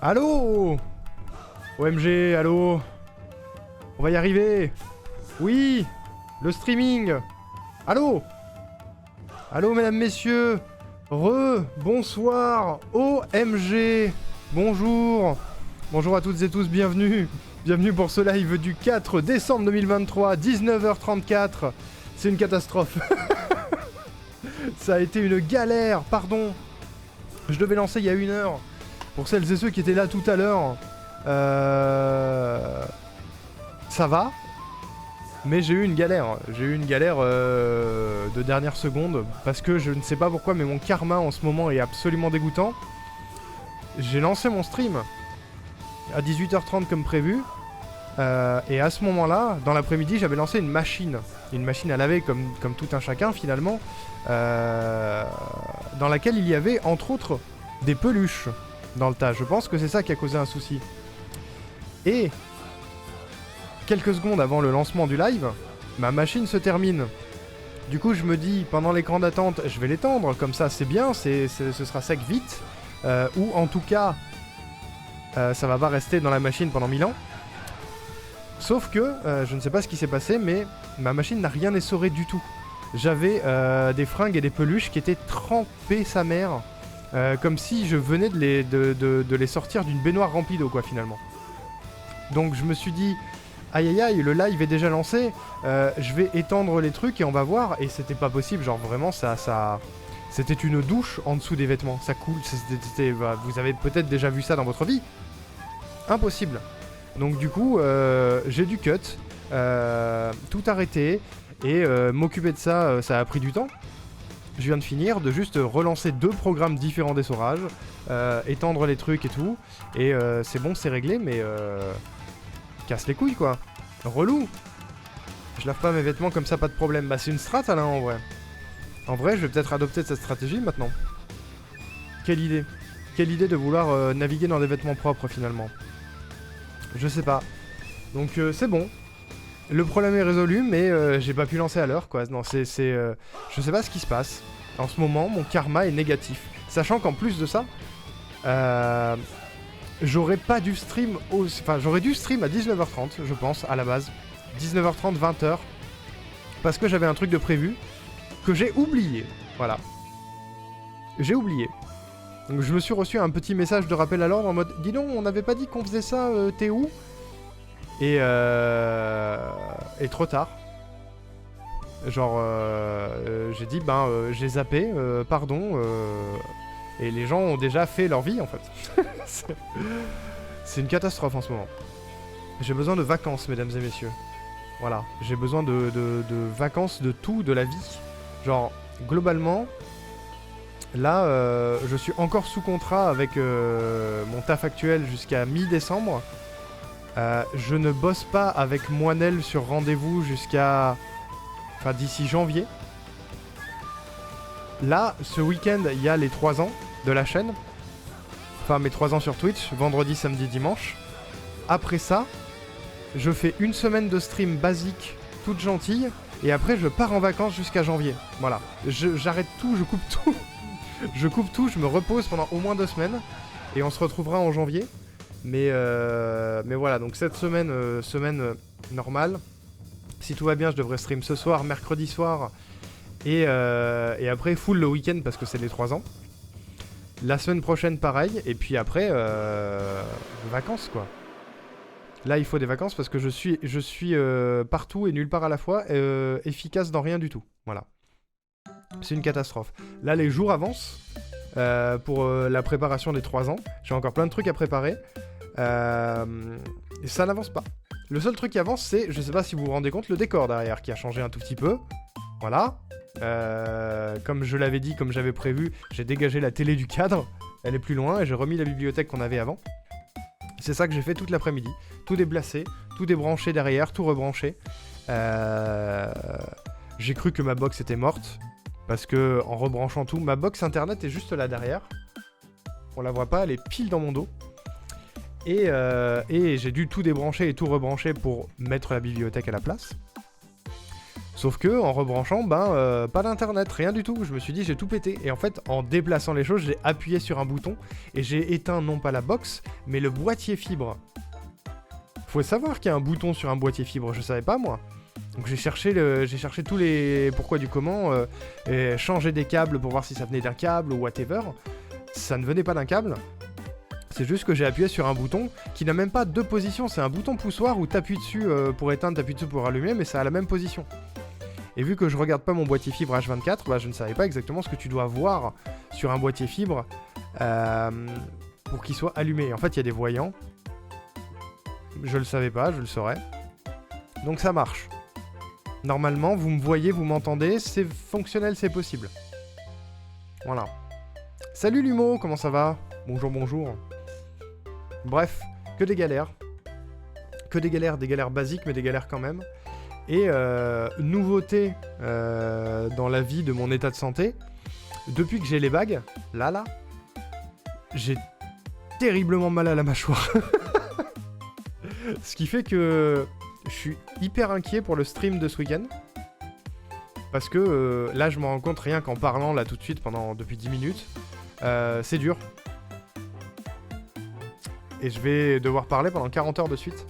Allô? OMG, allô? On va y arriver. Oui, le streaming. Allô? Allô, mesdames, messieurs. Bonsoir. OMG. Bonjour. Bonjour à toutes et tous, bienvenue. Bienvenue pour ce live du 4 décembre 2023, 19h34. C'est une catastrophe. Ça a été une galère, pardon. Je devais lancer il y a 1 heure. Pour celles et ceux qui étaient là tout à l'heure, ça va. Mais j'ai eu une galère. J'ai eu une galère de dernière seconde. Parce que je ne sais pas pourquoi, mais mon karma en ce moment est absolument dégoûtant. J'ai lancé mon stream à 18h30 comme prévu. Et à ce moment-là, dans l'après-midi, j'avais lancé une machine. Une machine à laver comme tout un chacun finalement. Dans laquelle il y avait entre autres des peluches dans le tas. Je pense que c'est ça qui a causé un souci. Et quelques secondes avant le lancement du live, ma machine se termine. Du coup, je me dis, pendant l'écran d'attente, je vais l'étendre, comme ça c'est bien, ce sera sec vite. Ou en tout cas, ça va pas rester dans la machine pendant 1000 ans. Sauf que, je ne sais pas ce qui s'est passé, mais ma machine n'a rien essoré du tout. J'avais des fringues et des peluches qui étaient trempées sa mère. Comme si je venais de les sortir d'une baignoire remplie d'eau, quoi, finalement. Donc je me suis dit, aïe aïe aïe, le live est déjà lancé, je vais étendre les trucs et on va voir. Et c'était pas possible, genre vraiment, c'était une douche en dessous des vêtements, ça coule, vous avez peut-être déjà vu ça dans votre vie. Impossible. Donc du coup, j'ai dû cut, tout arrêter, et m'occuper de ça, ça a pris du temps. Je viens de finir de juste relancer 2 programmes différents d'essorage, étendre les trucs et tout, et c'est bon, c'est réglé, mais casse les couilles quoi. Relou. Je lave pas mes vêtements comme ça, pas de problème. Bah c'est une strat Alain en vrai. En vrai, je vais peut-être adopter cette stratégie maintenant. Quelle idée. Quelle idée de vouloir naviguer dans des vêtements propres finalement. Je sais pas. Donc c'est bon. Le problème est résolu, mais j'ai pas pu lancer à l'heure, quoi. Non, je sais pas ce qui se passe. En ce moment, mon karma est négatif. Sachant qu'en plus de ça, j'aurais pas dû stream... Enfin, j'aurais dû stream à 19h30, je pense, à la base. 19h30, 20h. Parce que j'avais un truc de prévu que j'ai oublié. Voilà. J'ai oublié. Donc je me suis reçu un petit message de rappel à l'ordre en mode « Dis donc, on n'avait pas dit qu'on faisait ça, t'es où ?» Et trop tard. Genre, j'ai dit, j'ai zappé, pardon, et les gens ont déjà fait leur vie, en fait. C'est une catastrophe en ce moment. J'ai besoin de vacances, mesdames et messieurs. Voilà, j'ai besoin de vacances de tout, de la vie. Genre, globalement, là, je suis encore sous contrat avec mon taf actuel jusqu'à mi-décembre. Je ne bosse pas avec Moinel sur rendez-vous jusqu'à... Enfin, d'ici janvier. Là, ce week-end, il y a les 3 ans de la chaîne. Enfin, mes 3 ans sur Twitch, vendredi, samedi, dimanche. Après ça, je fais 1 semaine de stream basique, toute gentille. Et après, je pars en vacances jusqu'à janvier. Voilà. J'arrête tout, je coupe tout. Je coupe tout, je me repose pendant au moins 2 semaines. Et on se retrouvera en janvier. Mais voilà, donc cette semaine, normale. Si tout va bien, je devrais stream ce soir, mercredi soir. Et après, full le week-end parce que c'est les 3 ans. La semaine prochaine, pareil. Et puis après, vacances, quoi. Là, il faut des vacances parce que je suis partout et nulle part à la fois, efficace dans rien du tout. Voilà. C'est une catastrophe. Là, les jours avancent pour la préparation des 3 ans. J'ai encore plein de trucs à préparer. Et ça n'avance pas. Le seul truc qui avance, c'est, je sais pas si vous vous rendez compte, le décor derrière qui a changé un tout petit peu. Voilà. Comme je l'avais dit, comme j'avais prévu, j'ai dégagé la télé du cadre. Elle est plus loin et j'ai remis la bibliothèque qu'on avait avant. C'est ça que j'ai fait toute l'après-midi. Tout déplacé, tout débranché derrière, tout rebranché. J'ai cru que ma box était morte. Parce que en rebranchant tout, ma box internet est juste là derrière. On la voit pas, elle est pile dans mon dos. Et j'ai dû tout débrancher et tout rebrancher pour mettre la bibliothèque à la place. Sauf que en rebranchant, pas d'internet, rien du tout. Je me suis dit j'ai tout pété. Et en fait, en déplaçant les choses, j'ai appuyé sur un bouton et j'ai éteint non pas la box, mais le boîtier fibre. Faut savoir qu'il y a un bouton sur un boîtier fibre, je savais pas moi. Donc j'ai cherché tous les pourquoi du comment, et changer des câbles pour voir si ça venait d'un câble ou whatever. Ça ne venait pas d'un câble. C'est juste que j'ai appuyé sur un bouton qui n'a même pas deux positions. C'est un bouton poussoir où t'appuies dessus pour éteindre, t'appuies dessus pour allumer, mais ça a la même position. Et vu que je regarde pas mon boîtier fibre H24, je ne savais pas exactement ce que tu dois voir sur un boîtier fibre pour qu'il soit allumé. En fait, il y a des voyants. Je le savais pas, je le saurais. Donc ça marche. Normalement, vous me voyez, vous m'entendez, c'est fonctionnel, c'est possible. Voilà. Salut Lumo, comment ça va? Bonjour, bonjour. Bref, que des galères. Que des galères basiques, mais des galères quand même. Et nouveauté dans la vie de mon état de santé, depuis que j'ai les bagues, là, j'ai terriblement mal à la mâchoire. Ce qui fait que je suis hyper inquiet pour le stream de ce week-end. Parce que là, je me rends compte rien qu'en parlant là tout de suite depuis 10 minutes. C'est dur. Et je vais devoir parler pendant 40 heures de suite.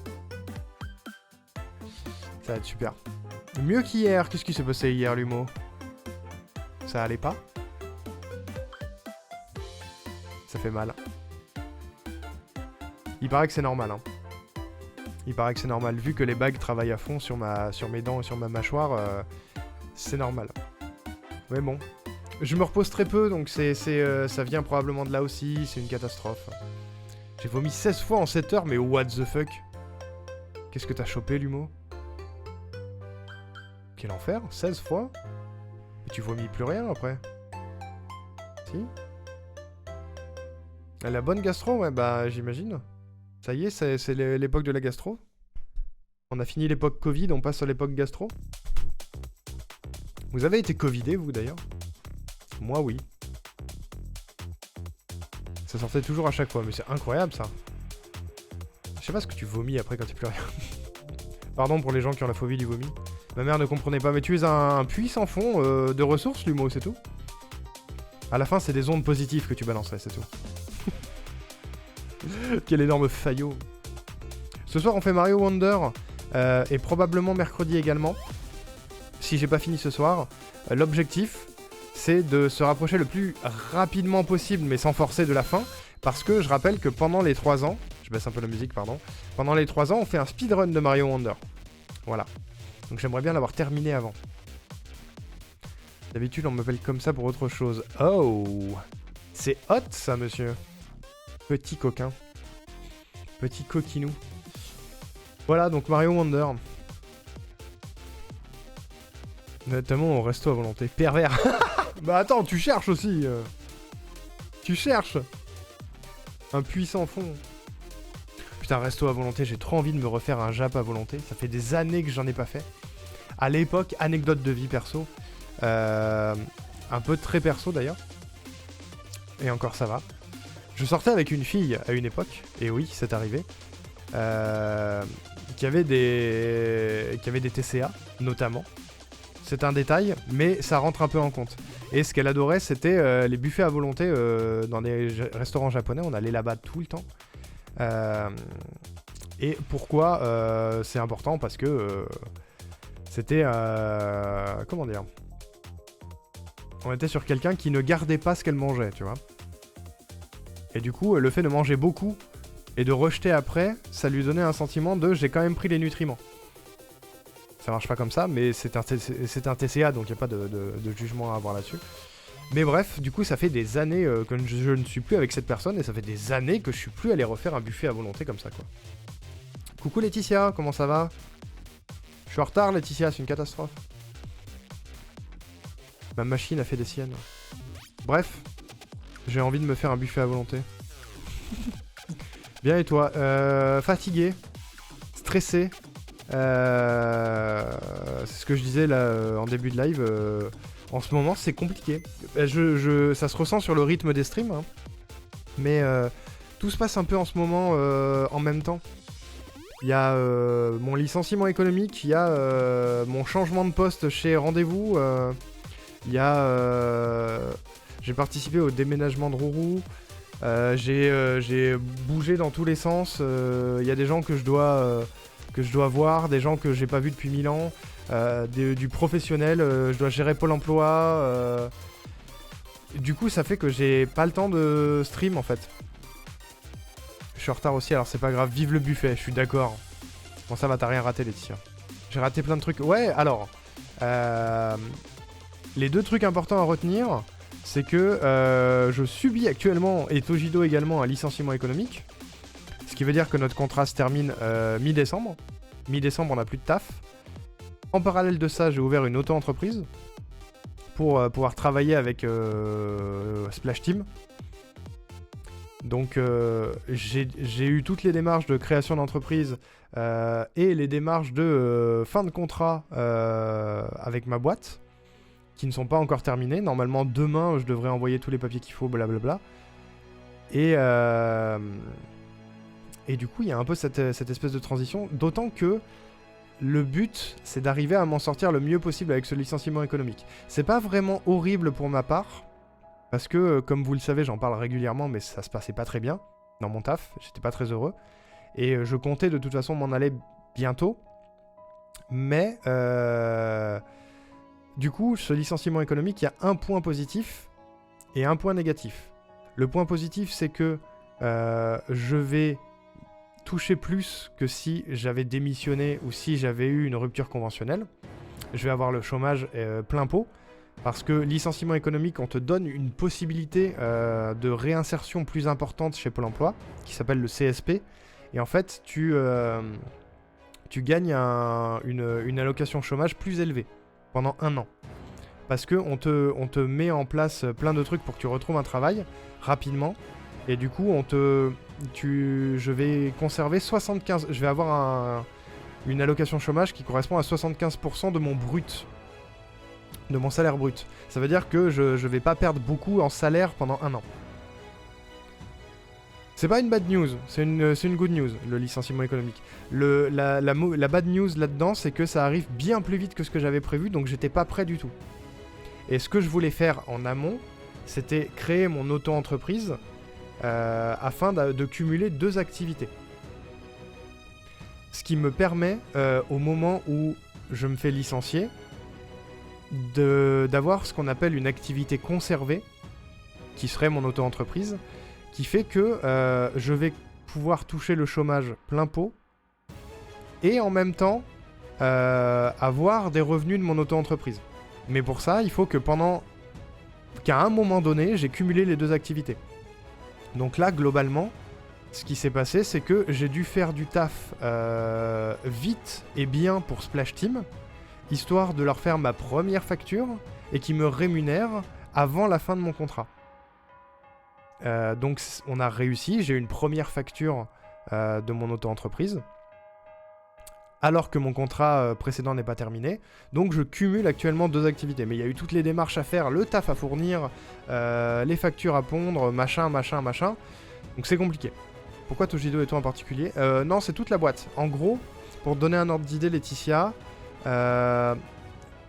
Ça va être super. Mieux qu'hier. Qu'est-ce qui s'est passé hier, Lumo? Ça allait pas? Ça fait mal. Il paraît que c'est normal, hein. Il paraît que c'est normal. Vu que les bagues travaillent à fond sur mes dents et sur ma mâchoire, c'est normal. Mais bon. Je me repose très peu, donc ça vient probablement de là aussi. C'est une catastrophe. J'ai vomi 16 fois en 7 heures, mais what the fuck? Qu'est-ce que t'as chopé, Lumo? Quel enfer? 16 fois? Et tu vomis plus rien après? Si? La bonne gastro, ouais, j'imagine. Ça y est, c'est l'époque de la gastro. On a fini l'époque Covid, on passe sur l'époque gastro. Vous avez été Covidé, vous, d'ailleurs? Moi, oui. Ça sortait toujours à chaque fois, mais c'est incroyable, ça. Je sais pas ce que tu vomis après quand tu plus rien. Pardon pour les gens qui ont la phobie du vomi. Ma mère ne comprenait pas, mais tu es un puits sans fond de ressources, Lumo, c'est tout. À la fin, c'est des ondes positives que tu balancerais, c'est tout. Quel énorme faillot. Ce soir, on fait Mario Wonder, et probablement mercredi également. Si j'ai pas fini ce soir, l'objectif, c'est de se rapprocher le plus rapidement possible, mais sans forcer de la fin, parce que je rappelle que pendant les 3 ans, je baisse un peu la musique, pardon, pendant les 3 ans, on fait un speedrun de Mario Wonder. Voilà. Donc j'aimerais bien l'avoir terminé avant. D'habitude, on m'appelle comme ça pour autre chose. Oh, c'est hot, ça, monsieur. Petit coquin. Petit coquinou. Voilà, donc Mario Wonder. Notamment au resto à volonté. Pervers. Bah attends, tu cherches aussi. Tu cherches. Un puissant fond. Putain, resto à volonté, j'ai trop envie de me refaire un Jap à volonté. Ça fait des années que j'en ai pas fait. À l'époque, anecdote de vie perso. Un peu très perso d'ailleurs. Et encore ça va. Je sortais avec une fille à une époque, et oui, c'est arrivé, qui avait des TCA, notamment. C'est un détail, mais ça rentre un peu en compte. Et ce qu'elle adorait, c'était les buffets à volonté dans des restaurants japonais. On allait là-bas tout le temps. Et pourquoi c'est important? Parce que c'était... comment dire? On était sur quelqu'un qui ne gardait pas ce qu'elle mangeait, tu vois. Et du coup, le fait de manger beaucoup et de rejeter après, ça lui donnait un sentiment de « j'ai quand même pris les nutriments ». Ça marche pas comme ça, mais c'est un TCA, donc il n'y a pas de jugement à avoir là-dessus. Mais bref, du coup, ça fait des années que je ne suis plus avec cette personne, et ça fait des années que je suis plus allé refaire un buffet à volonté comme ça, quoi. Coucou Laetitia, comment ça va? Je suis en retard, Laetitia, c'est une catastrophe. Ma machine a fait des siennes. Bref. J'ai envie de me faire un buffet à volonté. Bien, et toi? Fatigué. Stressé. C'est ce que je disais là en début de live. En ce moment, c'est compliqué. Ça se ressent sur le rythme des streams. Hein. Mais tout se passe un peu en ce moment en même temps. Il y a mon licenciement économique, il y a mon changement de poste chez Rendez-vous, il y a... j'ai participé au déménagement de Rourou, j'ai bougé dans tous les sens, il y a des gens que je dois voir, des gens que j'ai pas vus depuis 1000 ans, du professionnel, je dois gérer Pôle emploi, du coup ça fait que j'ai pas le temps de stream en fait. Je suis en retard aussi, alors c'est pas grave, vive le buffet, je suis d'accord. Bon ça va, t'as rien raté Laetitia. J'ai raté plein de trucs. Ouais, alors... les deux trucs importants à retenir, c'est que je subis actuellement, et Togido également, un licenciement économique. Ce qui veut dire que notre contrat se termine mi-décembre. Mi-décembre, on n'a plus de taf. En parallèle de ça, j'ai ouvert une auto-entreprise pour pouvoir travailler avec Splash Team. Donc j'ai eu toutes les démarches de création d'entreprise et les démarches de fin de contrat avec ma boîte qui ne sont pas encore terminées. Normalement demain je devrais envoyer tous les papiers qu'il faut, blablabla. Et du coup il y a un peu cette espèce de transition, d'autant que le but c'est d'arriver à m'en sortir le mieux possible avec ce licenciement économique. C'est pas vraiment horrible pour ma part, parce que, comme vous le savez, j'en parle régulièrement, mais ça se passait pas très bien dans mon taf, j'étais pas très heureux. Et je comptais de toute façon m'en aller bientôt. Mais, du coup, ce licenciement économique, il y a un point positif et un point négatif. Le point positif, c'est que je vais toucher plus que si j'avais démissionné ou si j'avais eu une rupture conventionnelle. Je vais avoir le chômage plein pot. Parce que licenciement économique, on te donne une possibilité de réinsertion plus importante chez Pôle emploi, qui s'appelle le CSP. Et en fait, tu gagnes une allocation chômage plus élevée pendant 1 an. Parce qu'on te met en place plein de trucs pour que tu retrouves un travail rapidement. Et du coup, je vais conserver 75... Je vais avoir une allocation chômage qui correspond à 75% de mon brut. De mon salaire brut. Ça veut dire que je vais pas perdre beaucoup en salaire pendant 1 an. C'est pas une bad news, c'est une good news, le licenciement économique. La bad news là-dedans, c'est que ça arrive bien plus vite que ce que j'avais prévu, donc j'étais pas prêt du tout. Et ce que je voulais faire en amont, c'était créer mon auto-entreprise afin de cumuler 2 activités. Ce qui me permet, au moment où je me fais licencier, d'avoir ce qu'on appelle une activité conservée, qui serait mon auto-entreprise, qui fait que je vais pouvoir toucher le chômage plein pot, et en même temps avoir des revenus de mon auto-entreprise. Mais pour ça, il faut que qu'à un moment donné, j'ai cumulé les 2 activités. Donc là, globalement, ce qui s'est passé, c'est que j'ai dû faire du taf vite et bien pour Splash Team, histoire de leur faire ma première facture et qui me rémunèrent avant la fin de mon contrat. Donc on a réussi, j'ai eu une première facture de mon auto-entreprise, alors que mon contrat précédent n'est pas terminé. Donc je cumule actuellement 2 activités. Mais il y a eu toutes les démarches à faire, le taf à fournir, les factures à pondre, machin. Donc c'est compliqué. Pourquoi Togido et toi en particulier? Non, c'est toute la boîte. En gros, pour te donner un ordre d'idée, Laetitia...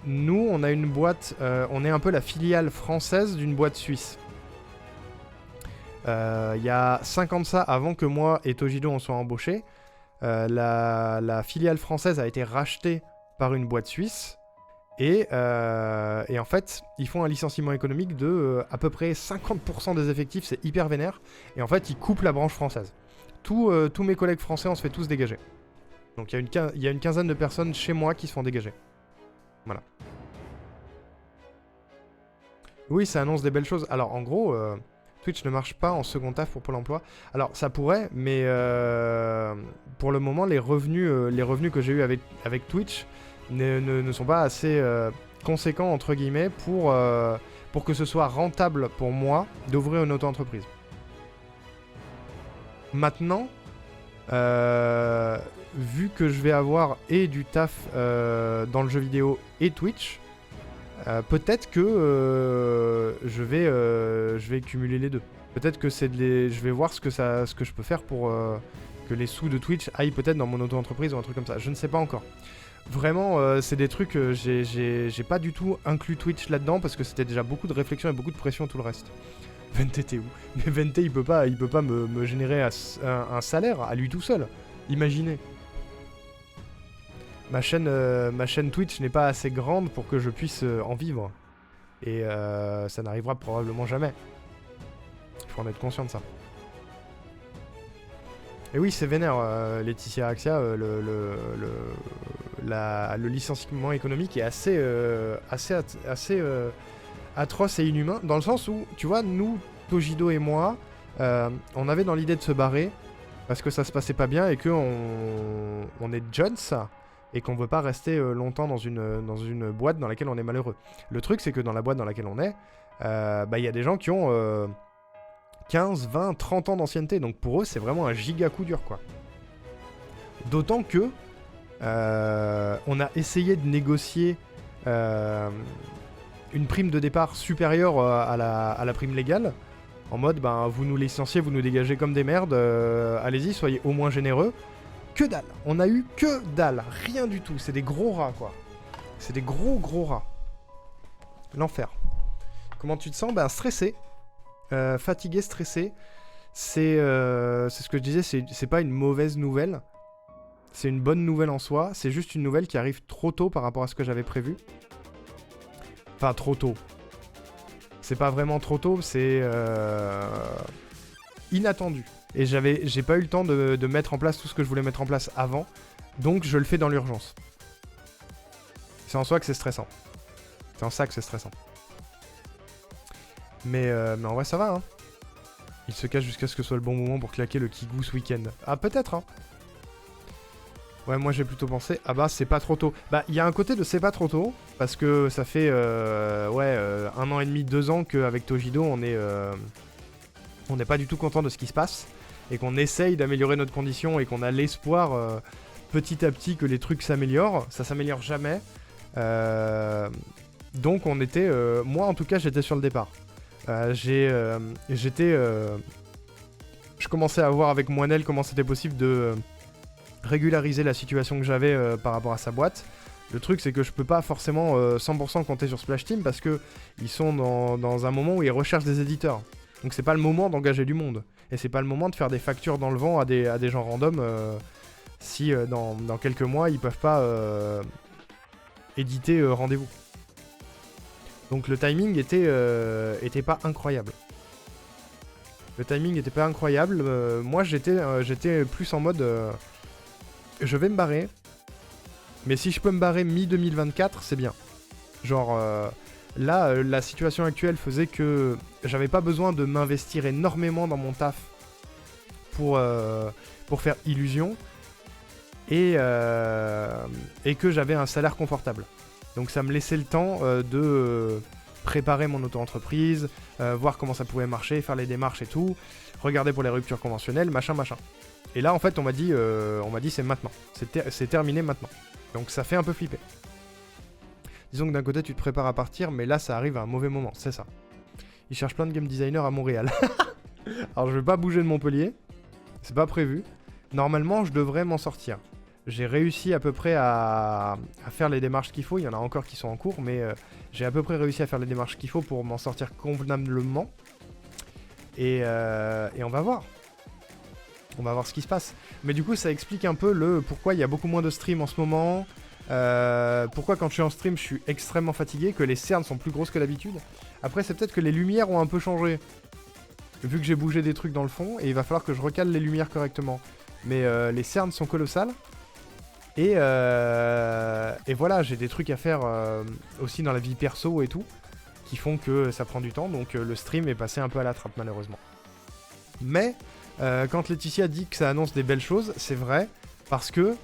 nous, on a une boîte, on est un peu la filiale française d'une boîte suisse. Il y a 5 ans de ça, avant que moi et Togido on soit embauchés, la filiale française a été rachetée par une boîte suisse. Et en fait, ils font un licenciement économique de à peu près 50% des effectifs, c'est hyper vénère. Et en fait, ils coupent la branche française. Tous mes collègues français, on se fait tous dégager. Donc il y a une quinzaine de personnes chez moi qui se font dégager. Voilà. Oui, ça annonce des belles choses. Alors en gros, Twitch ne marche pas en second taf pour Pôle emploi. Alors ça pourrait, mais pour le moment, les revenus que j'ai eu avec Twitch ne sont pas assez conséquents, entre guillemets, pour que ce soit rentable pour moi d'ouvrir une auto-entreprise. Maintenant, vu que je vais avoir et du taf dans le jeu vidéo et Twitch, peut-être que je vais cumuler les deux. Peut-être que je vais voir ce que je peux faire pour que les sous de Twitch aillent peut-être dans mon auto-entreprise ou un truc comme ça. Je ne sais pas encore. Vraiment, c'est des trucs, j'ai pas du tout inclus Twitch là-dedans parce que c'était déjà beaucoup de réflexion et beaucoup de pression tout le reste. Vente, t'es où? Mais Vente, il peut pas me générer un salaire à lui tout seul. Imaginez. Ma chaîne Twitch n'est pas assez grande pour que je puisse en vivre. Et ça n'arrivera probablement jamais. Il faut en être conscient de ça. Et oui, c'est vénère, Laetitia Axia, le licenciement économique est assez atroce et inhumain, dans le sens où, tu vois, nous, Togido et moi, on avait dans l'idée de se barrer, parce que ça se passait pas bien, et qu'on est Jones, et qu'on veut pas rester longtemps dans une boîte dans laquelle on est malheureux. Le truc, c'est que dans la boîte dans laquelle on est, y a des gens qui ont 15, 20, 30 ans d'ancienneté, donc pour eux, c'est vraiment un giga coup dur, quoi. D'autant que on a essayé de négocier une prime de départ supérieure à la prime légale, en mode, ben, vous nous licenciez, vous nous dégagez comme des merdes, allez-y, soyez au moins généreux. Que dalle, on a eu que dalle, rien du tout, c'est des gros rats, quoi. C'est des gros rats. L'enfer. Comment tu te sens? Ben, stressé. Fatigué, stressé. C'est ce que je disais, c'est pas une mauvaise nouvelle. C'est une bonne nouvelle en soi. C'est juste une nouvelle qui arrive trop tôt par rapport à ce que j'avais prévu. Enfin, trop tôt. C'est pas vraiment trop tôt, c'est inattendu. Et j'ai pas eu le temps de mettre en place tout ce que je voulais mettre en place avant. Donc je le fais dans l'urgence. C'est en soi que c'est stressant. C'est en ça que c'est stressant. Mais en vrai ça va, hein. Il se cache jusqu'à ce que ce soit le bon moment pour claquer le Kigou ce week-end. Ah peut-être, hein. Ouais, moi j'ai plutôt pensé, ah bah c'est pas trop tôt. Bah il y a un côté de c'est pas trop tôt, parce que ça fait 1 an et demi, 2 ans qu'avec Togido on n'est pas du tout content de ce qui se passe, et qu'on essaye d'améliorer notre condition, et qu'on a l'espoir petit à petit que les trucs s'améliorent. Ça s'améliore jamais. Donc on était, moi en tout cas j'étais sur le départ. Je commençais à voir avec Moinel comment c'était possible de régulariser la situation que j'avais par rapport à sa boîte. Le truc c'est que je peux pas forcément 100% compter sur Splash Team parce que ils sont dans un moment où ils recherchent des éditeurs. Donc c'est pas le moment d'engager du monde. Et c'est pas le moment de faire des factures dans le vent à des gens random si dans quelques mois ils peuvent pas éditer Rendez-vous. Donc le timing était pas incroyable. Le timing était pas incroyable. Moi j'étais plus en mode je vais me barrer. Mais si je peux me barrer mi-2024, c'est bien. Genre là, la situation actuelle faisait que j'avais pas besoin de m'investir énormément dans mon taf pour faire illusion. Et que j'avais un salaire confortable. Donc ça me laissait le temps de préparer mon auto-entreprise, voir comment ça pouvait marcher, faire les démarches et tout, regarder pour les ruptures conventionnelles, machin. Et là en fait on m'a dit c'est maintenant, c'est terminé maintenant. Donc ça fait un peu flipper. Disons que d'un côté tu te prépares à partir, mais là ça arrive à un mauvais moment, c'est ça. Ils cherchent plein de game designers à Montréal. Alors je vais pas bouger de Montpellier, c'est pas prévu. Normalement je devrais m'en sortir. J'ai réussi à peu près à faire les démarches qu'il faut. Il y en a encore qui sont en cours, mais j'ai à peu près réussi à faire les démarches qu'il faut pour m'en sortir convenablement. Et on va voir. On va voir ce qui se passe. Mais du coup, ça explique un peu pourquoi il y a beaucoup moins de stream en ce moment. Pourquoi quand je suis en stream, je suis extrêmement fatigué, que les cernes sont plus grosses que d'habitude. Après, c'est peut-être que les lumières ont un peu changé. Vu que j'ai bougé des trucs dans le fond, et il va falloir que je recale les lumières correctement. Mais les cernes sont colossales. Et voilà, j'ai des trucs à faire aussi dans la vie perso et tout, qui font que ça prend du temps, donc le stream est passé un peu à la trappe malheureusement. Mais quand Laetitia dit que ça annonce des belles choses, c'est vrai, parce que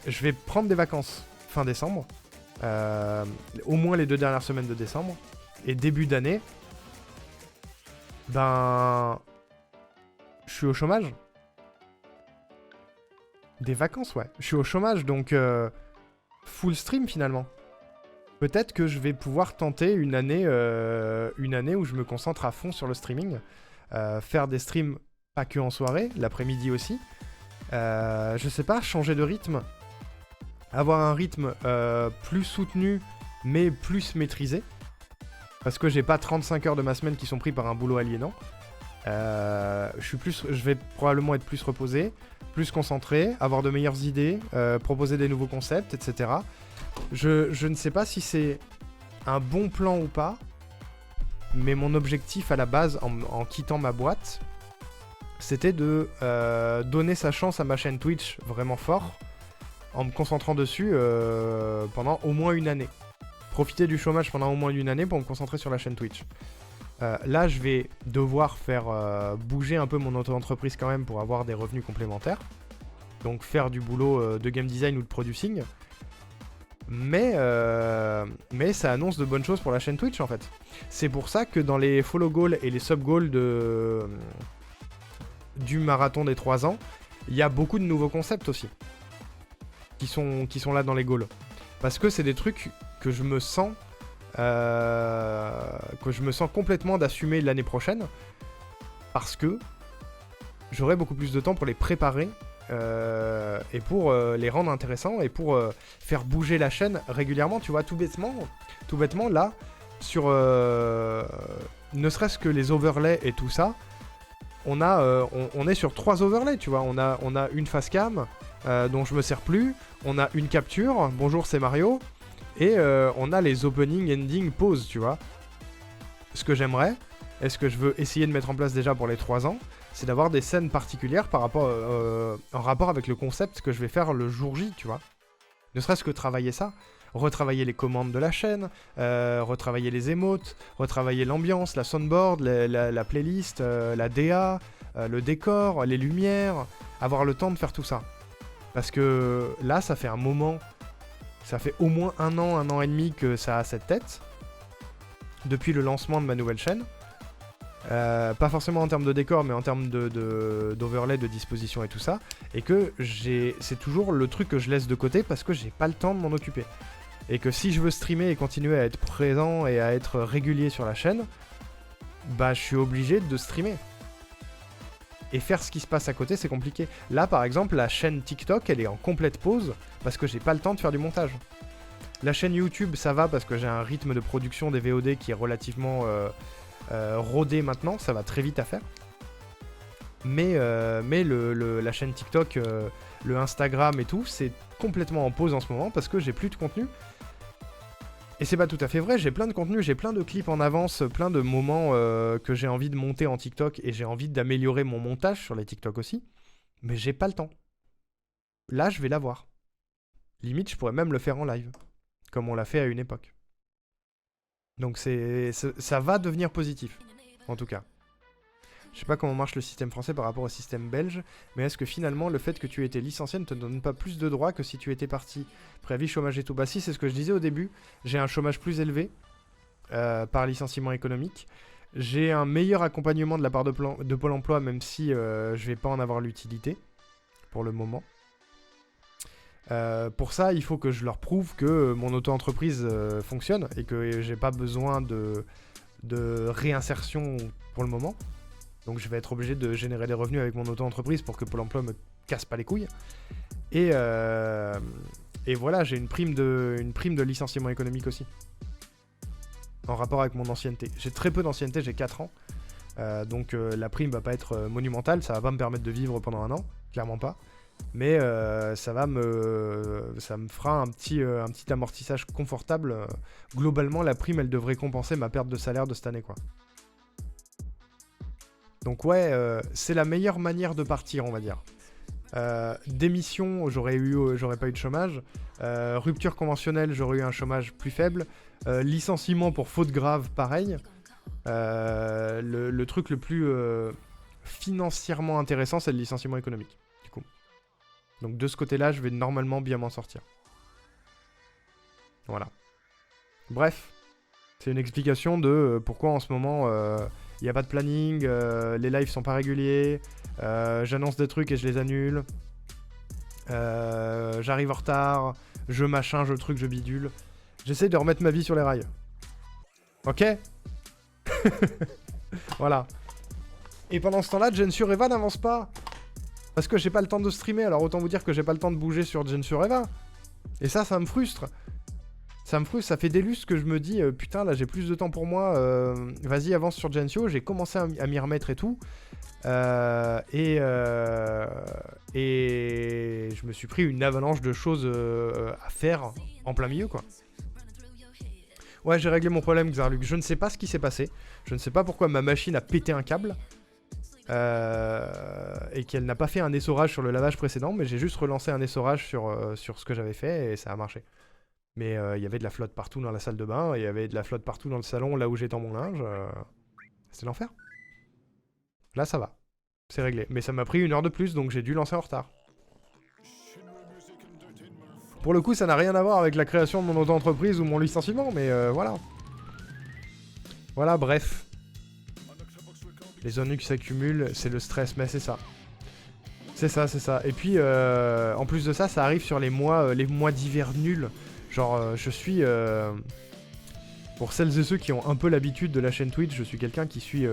je vais prendre des vacances fin décembre, au moins les 2 dernières semaines de décembre, et début d'année, ben... je suis au chômage. Des vacances, ouais. Je suis au chômage, donc full stream finalement. Peut-être que je vais pouvoir tenter une année où je me concentre à fond sur le streaming. Faire des streams pas que en soirée, l'après-midi aussi. Je sais pas, changer de rythme. Avoir un rythme plus soutenu, mais plus maîtrisé. Parce que j'ai pas 35 heures de ma semaine qui sont pris par un boulot aliénant. Je vais probablement être plus reposé, plus concentré, avoir de meilleures idées, proposer des nouveaux concepts, etc. Je ne sais pas si c'est un bon plan ou pas, mais mon objectif à la base, en quittant ma boîte, c'était de donner sa chance à ma chaîne Twitch vraiment fort, en me concentrant dessus pendant au moins une année. Profiter du chômage pendant au moins une année pour me concentrer sur la chaîne Twitch. Là, je vais devoir faire bouger un peu mon auto-entreprise quand même pour avoir des revenus complémentaires. Donc faire du boulot de game design ou de producing. Mais ça annonce de bonnes choses pour la chaîne Twitch en fait. C'est pour ça que dans les follow goals et les sub goals du marathon des 3 ans, il y a beaucoup de nouveaux concepts aussi. Qui sont là dans les goals. Parce que c'est des trucs que je me sens complètement d'assumer l'année prochaine, parce que j'aurai beaucoup plus de temps pour les préparer et pour les rendre intéressants et pour faire bouger la chaîne régulièrement, tu vois, tout bêtement là, sur ne serait-ce que les overlays et tout ça, on est sur 3 overlays, tu vois, on a une face cam dont je me sers plus, on a une capture, bonjour c'est Mario, et on a les opening, ending, pause, tu vois. Ce que j'aimerais, et ce que je veux essayer de mettre en place déjà pour les 3 ans, c'est d'avoir des scènes particulières en rapport avec le concept que je vais faire le jour J, tu vois. Ne serait-ce que travailler ça, retravailler les commandes de la chaîne, retravailler les émotes, retravailler l'ambiance, la soundboard, la playlist, la DA, le décor, les lumières, avoir le temps de faire tout ça. Parce que là, ça fait un moment, ça fait au moins un an et demi que ça a cette tête, depuis le lancement de ma nouvelle chaîne. Pas forcément en termes de décor, mais en termes d'overlay, de disposition et tout ça. Et que c'est toujours le truc que je laisse de côté parce que j'ai pas le temps de m'en occuper. Et que si je veux streamer et continuer à être présent et à être régulier sur la chaîne, bah je suis obligé de streamer. Et faire ce qui se passe à côté, c'est compliqué. Là, par exemple, la chaîne TikTok, elle est en complète pause parce que j'ai pas le temps de faire du montage. La chaîne YouTube, ça va parce que j'ai un rythme de production des VOD qui est relativement rodé maintenant, ça va très vite à faire. Mais la chaîne TikTok, le Instagram et tout, c'est complètement en pause en ce moment parce que j'ai plus de contenu. Et c'est pas tout à fait vrai, j'ai plein de contenu, j'ai plein de clips en avance, plein de moments que j'ai envie de monter en TikTok et j'ai envie d'améliorer mon montage sur les TikTok aussi, mais j'ai pas le temps. Là, je vais l'avoir. Limite, je pourrais même le faire en live, comme on l'a fait à une époque. Donc ça va devenir positif, en tout cas. Je sais pas comment marche le système français par rapport au système belge, mais est-ce que finalement le fait que tu aies été licencié ne te donne pas plus de droits que si tu étais parti? Préavis, chômage et tout. Bah si, c'est ce que je disais au début, j'ai un chômage plus élevé par licenciement économique. J'ai un meilleur accompagnement de la part de Pôle emploi, même si je vais pas en avoir l'utilité pour le moment. Pour ça, il faut que je leur prouve que mon auto-entreprise fonctionne et que j'ai pas besoin de réinsertion pour le moment. Donc je vais être obligé de générer des revenus avec mon auto-entreprise pour que Pôle emploi me casse pas les couilles. Et voilà, j'ai une prime de licenciement économique aussi. En rapport avec mon ancienneté. J'ai très peu d'ancienneté, j'ai 4 ans. Donc la prime va pas être monumentale, ça va pas me permettre de vivre pendant un an, clairement pas. Mais ça me fera un petit amortissage confortable. Globalement, la prime, elle devrait compenser ma perte de salaire de cette année, quoi. Donc ouais, c'est la meilleure manière de partir, on va dire. Démission, j'aurais pas eu de chômage. Rupture conventionnelle, j'aurais eu un chômage plus faible. Licenciement pour faute grave, pareil. Le truc le plus financièrement intéressant, c'est le licenciement économique, du coup. Donc de ce côté-là, je vais normalement bien m'en sortir. Voilà. Bref, c'est une explication de pourquoi en ce moment... il n'y a pas de planning, les lives sont pas réguliers, j'annonce des trucs et je les annule, j'arrive en retard, je machin, je truc, je bidule. J'essaie de remettre ma vie sur les rails. Ok. Voilà. Et pendant ce temps-là, Gensureva n'avance pas. Parce que j'ai pas le temps de streamer, alors autant vous dire que j'ai pas le temps de bouger sur Genshin Reva. Et ça me frustre. Ça me frustre, ça fait des lustres que je me dis, putain, là j'ai plus de temps pour moi, vas-y, avance sur Genshin. J'ai commencé à m'y remettre et tout. Et je me suis pris une avalanche de choses à faire en plein milieu, quoi. Ouais, j'ai réglé mon problème, Xarluc. Je ne sais pas ce qui s'est passé. Je ne sais pas pourquoi ma machine a pété un câble. Et qu'elle n'a pas fait un essorage sur le lavage précédent, mais j'ai juste relancé un essorage sur ce que j'avais fait et ça a marché. Mais il y avait de la flotte partout dans la salle de bain, et il y avait de la flotte partout dans le salon, là où j'étends mon linge. C'était l'enfer. Là, ça va. C'est réglé. Mais ça m'a pris 1 heure de plus, donc j'ai dû lancer en retard. Pour le coup, ça n'a rien à voir avec la création de mon auto-entreprise ou mon licenciement, mais voilà. Voilà, bref. Les ennuis qui s'accumulent, c'est le stress, mais c'est ça. C'est ça, c'est ça. Et puis, en plus de ça, ça arrive sur les mois d'hiver nuls. Genre, je suis... pour celles et ceux qui ont un peu l'habitude de la chaîne Twitch, je suis quelqu'un qui suit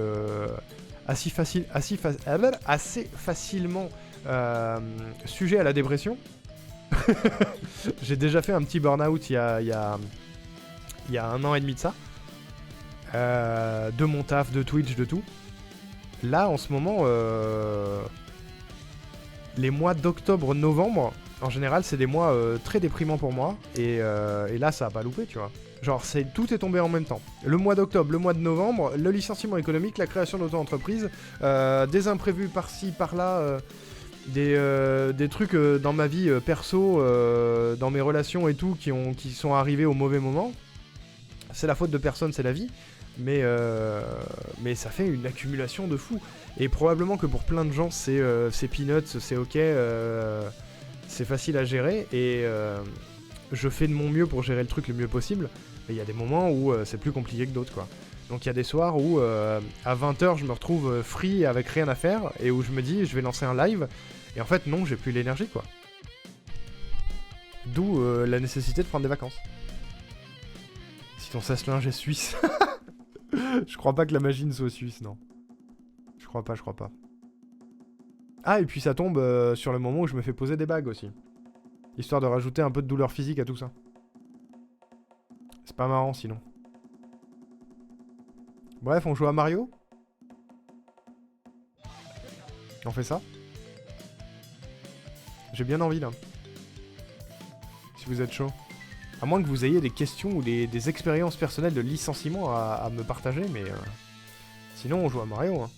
assez facilement sujet à la dépression. J'ai déjà fait un petit burn-out il y a 1 an et demi de ça. De mon taf, de Twitch, de tout. Là, en ce moment, les mois d'octobre-novembre, en général, c'est des mois très déprimants pour moi. Et là, ça a pas loupé, tu vois. Genre, tout est tombé en même temps. Le mois d'octobre, le mois de novembre, le licenciement économique, la création d'auto-entreprise, des imprévus par-ci, par-là, des trucs dans ma vie perso, dans mes relations et tout, qui sont arrivés au mauvais moment. C'est la faute de personne, c'est la vie. Mais ça fait une accumulation de fou. Et probablement que pour plein de gens, c'est peanuts, c'est ok, c'est facile à gérer. Et je fais de mon mieux pour gérer le truc le mieux possible. Mais il y a des moments où c'est plus compliqué que d'autres, quoi. Donc il y a des soirs où à 20h je me retrouve free avec rien à faire et où je me dis je vais lancer un live et en fait non, j'ai plus l'énergie, quoi. D'où la nécessité de prendre des vacances. Si ton sèche-linge est suisse. Je crois pas que la machine soit suisse, non. Je crois pas. Ah, et puis ça tombe sur le moment où je me fais poser des bagues aussi. Histoire de rajouter un peu de douleur physique à tout ça. C'est pas marrant sinon. Bref, on joue à Mario. On fait ça. J'ai bien envie là. Si vous êtes chaud. À moins que vous ayez des questions ou des expériences personnelles de licenciement à me partager, mais sinon on joue à Mario, hein.